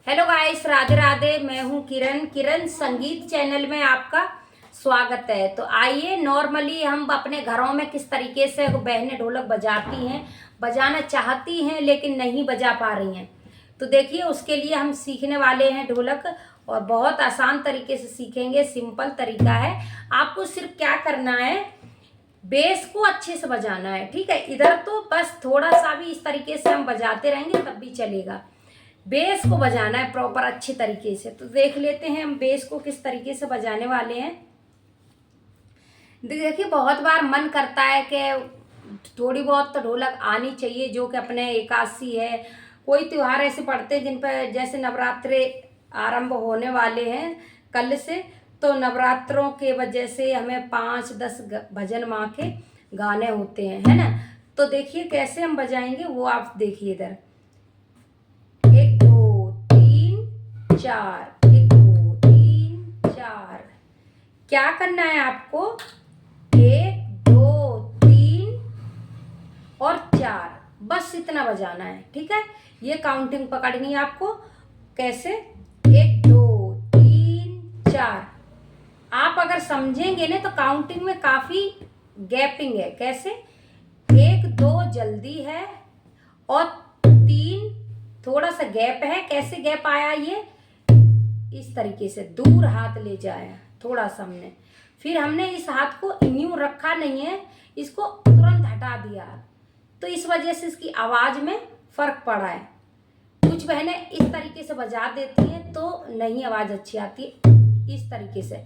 Hello guys, Radhe Radhe. मैं हूँ किरण। किरण संगीत चैनल में आपका स्वागत है। तो आइए, नॉर्मली हम अपने घरों में किस तरीके से बहनें ढोलक बजाती हैं, बजाना चाहती हैं लेकिन नहीं बजा पा रही हैं। तो देखिए, उसके लिए हम सीखने वाले हैं ढोलक, और बहुत आसान तरीके से सीखेंगे। सिंपल तरीका है। आपको सिर्फ क्या करना है, बेस को अच्छे से बजाना है। ठीक है, इधर तो बस थोड़ा सा भी इस तरीके से हम बजाते रहेंगे तब भी चलेगा। बेस को बजाना है प्रॉपर अच्छे तरीके से। तो देख लेते हैं हम बेस को किस तरीके से बजाने वाले हैं। देखिए, बहुत बार मन करता है कि थोड़ी बहुत तो ढोलक आनी चाहिए, जो कि अपने एकादशी है, कोई त्योहार ऐसे पड़ते हैं जिन पर, जैसे नवरात्रे आरंभ होने वाले हैं कल से। तो नवरात्रों के वजह से हमें 5-10 भजन माँ के गाने होते हैं, है ना। तो देखिए कैसे हम बजाएंगे वो आप देखिए। इधर 1 2 3 4, 1 2 3 4। क्या करना है आपको, 1 2 3 और 4, बस इतना बजाना है। ठीक है, ये काउंटिंग पकड़नी है आपको। कैसे, 1 2 3 4। आप अगर समझेंगे ना तो काउंटिंग में काफी गैपिंग है। कैसे, 1 2 जल्दी है और 3 थोड़ा सा गैप है। कैसे गैप आया, ये इस तरीके से दूर हाथ ले जाया थोड़ा सा हमने। फिर हमने इस हाथ को यूं रखा नहीं है, इसको तुरंत हटा दिया। तो इस वजह से इसकी आवाज में फर्क पड़ा है। कुछ बहनें इस तरीके से बजा देती हैं तो नहीं आवाज अच्छी आती। इस तरीके से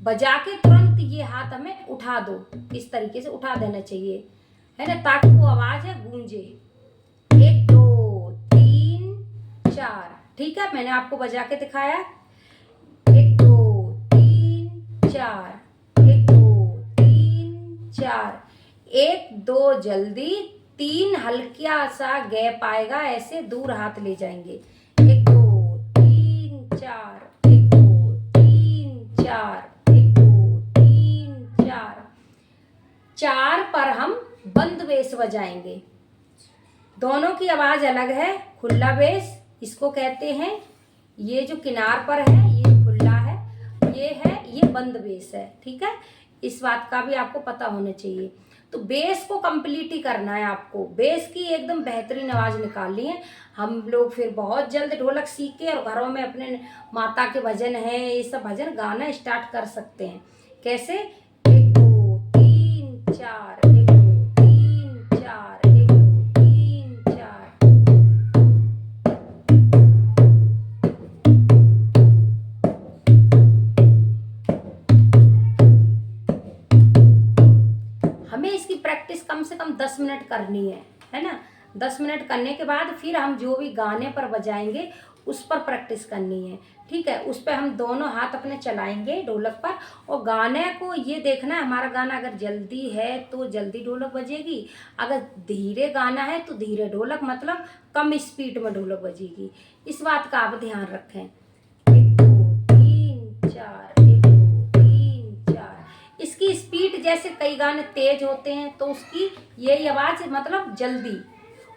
बजा के तुरंत ये हाथ हमें उठा दो, इस तरीके से उठा देना चाहिए, है ना, ताकि वो आवाज है गूंजे। 1 2 3 4। ठीक है, मैंने आपको बजा के दिखाया। 1 2 3 4, 1 2 3 4, 1 2 जल्दी, 3 हल्का सा गैप आएगा, ऐसे दूर हाथ ले जाएंगे। 1 2 3 4, 1 2 3 4, 1 2 3 4। 4 पर हम बंद बेस बजाएंगे। दोनों की आवाज अलग है। खुला बेस इसको कहते हैं। ये जो किनार पर है ये खुला है, ये बंद बेस है। ठीक है, इस बात का भी आपको पता होना चाहिए। तो बेस को कंप्लीट ही करना है आपको। बेस की एकदम बेहतरीन आवाज निकालनी है। हम लोग फिर बहुत जल्द ढोलक सीख के और घरों में अपने माता के भजन है, ये सब भजन गाना स्टार्ट कर सकते हैं। कैसे, 1 2 3 4, 1 2 3 4, 1 2 3 4। हमें इसकी प्रैक्टिस कम से कम 10 मिनट करनी है ना। 10 मिनट करने के बाद फिर हम जो भी गाने पर बजाएंगे उस पर प्रैक्टिस करनी है। ठीक है, उस पर हम दोनों हाथ अपने चलाएंगे ढोलक पर, और गाने को ये देखना है, हमारा गाना अगर जल्दी है तो जल्दी ढोलक बजेगी, अगर धीरे गाना है तो धीरे ढोलक, मतलब कम स्पीड में ढोलक बजेगी। इस बात का आप ध्यान रखें। 1 2 3 4, 1 2 3 4। इसकी स्पीड जैसे कई गाने तेज होते हैं तो उसकी यही आवाज मतलब जल्दी,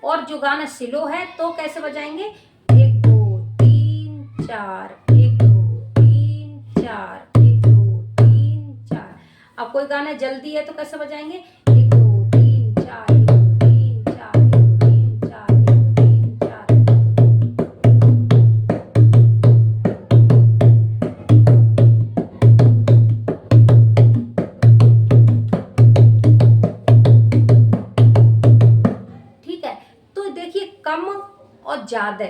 और जो गाना स्लो है तो कैसे बजाएंगे, 1 2 3 4, 1 2 3 4, 1 2 3 4। अब कोई गाना जल्दी है तो कैसे बजाएंगे, 1 2 3 4, 1 2 3 4, 1 2 3 4, 1 2 3 4। ठीक है, तो देखिए, कम और ज्यादा,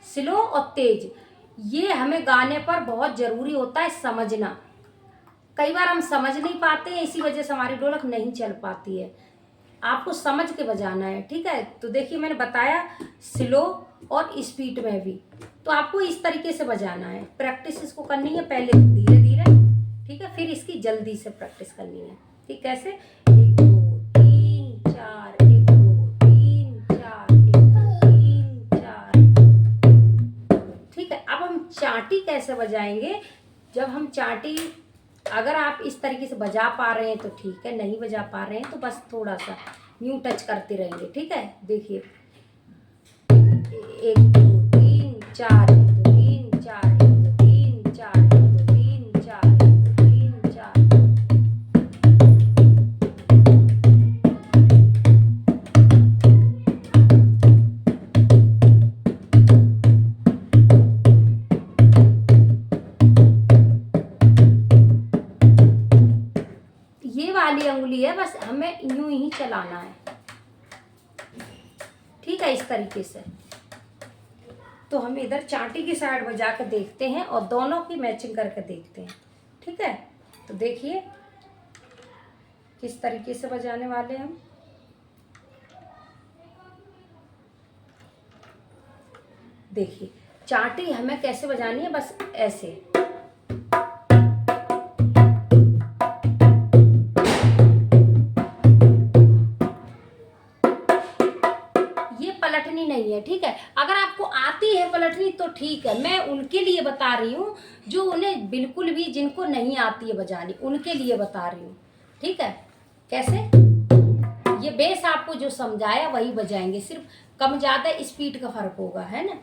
स्लो और तेज, ये हमें गाने पर बहुत जरूरी होता है समझना। कई बार हम समझ नहीं पाते हैं, इसी वजह से हमारी ढोलक नहीं चल पाती है। आपको समझ के बजाना है। ठीक है, तो देखिए मैंने बताया स्लो और स्पीड में भी, तो आपको इस तरीके से बजाना है। प्रैक्टिस इसको करनी है पहले धीरे धीरे, ठीक है, फिर इसकी जल्दी से प्रैक्टिस करनी है। ठीक, कैसे, 1 2 3 4, 1 2 3 4, 1 2 3 4। ठीक है, अब हम चाटी कैसे बजाएंगे। जब हम चाटी, अगर आप इस तरीके से बजा पा रहे हैं तो ठीक है, नहीं बजा पा रहे हैं तो बस थोड़ा सा न्यू टच करते रहेंगे। ठीक है, देखिए, 1 2 3 4 1 2 3 4 1 2 3 4 1 2 3 4 1 2 3 4। ये वाली अंगुली है, बस हमें यूं ही चलाना है, ठीक है, इस तरीके से। तो हम इधर चांटी की साइड बजा के देखते हैं और दोनों की मैचिंग करके देखते हैं, ठीक है। तो देखिए किस तरीके से बजाने वाले हम। देखिए चांटी हमें कैसे बजानी है, बस ऐसे। ये पलटनी नहीं है, ठीक है। अगर आपको आती है पलटनी तो ठीक है, मैं उनके लिए बता रही हूँ जो उन्हें बिल्कुल भी, जिनको नहीं आती है बजानी, उनके लिए बता रही हूँ, ठीक है। कैसे, ये बेस आपको जो समझाया वही बजाएंगे, सिर्फ कम ज़्यादा स्पीड का फर्क होगा, है ना।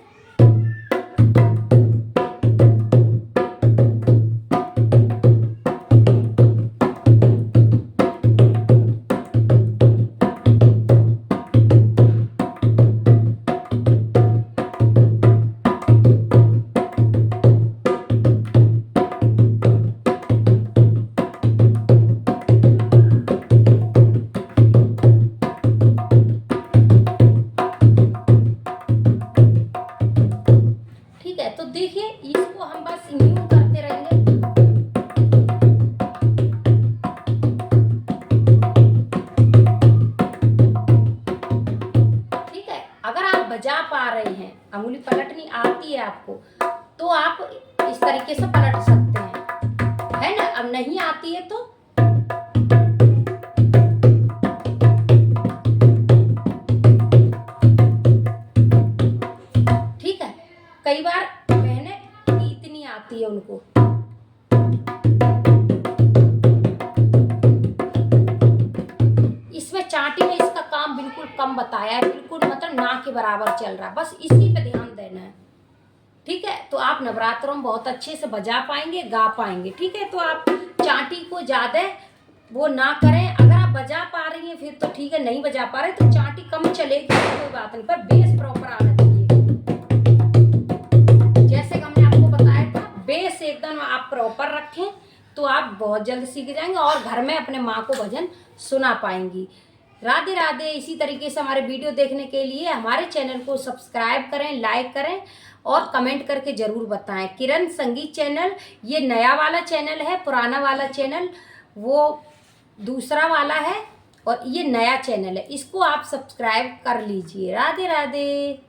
तो देखिए इसको हम बस यूं करते रहेंगे। ठीक है, अगर आप बजा पा रहे हैं, अंगुली पलटनी आती है आपको, तो आप इस तरीके से पलट सकते हैं, है ना। अब नहीं आती है तो ठीक है। कई बार बहनें इतनी आती है उनको, इसमें चांटी में इसका काम बिल्कुल कम बताया है, बिल्कुल मतलब ना के बराबर चल रहा है, बस इसी पे ध्यान देना है, ठीक है। तो आप नवरात्रों में बहुत अच्छे से बजा पाएंगे, गा पाएंगे, ठीक है। तो आप चांटी को ज्यादा वो ना करें। अगर आप बजा पा रही हैं फिर तो ठीक है, नहीं बजा पा रहे तो चांटी कम चलेगी, कोई बात नहीं, पर बेस प्रॉपर आना चाहिए। जैसे कि हमने आपको बताया था, बेस एकदम आप प्रॉपर रखें तो आप बहुत जल्द सीख जाएंगे और घर में अपने माँ को भजन सुना पाएंगी। राधे राधे। इसी तरीके से हमारे वीडियो देखने के लिए हमारे चैनल को सब्सक्राइब करें, लाइक करें और कमेंट करके जरूर बताएं। किरण संगीत चैनल ये नया वाला चैनल है, पुराना वाला चैनल वो दूसरा वाला है और ये नया चैनल है, इसको आप सब्सक्राइब कर लीजिए। राधे राधे।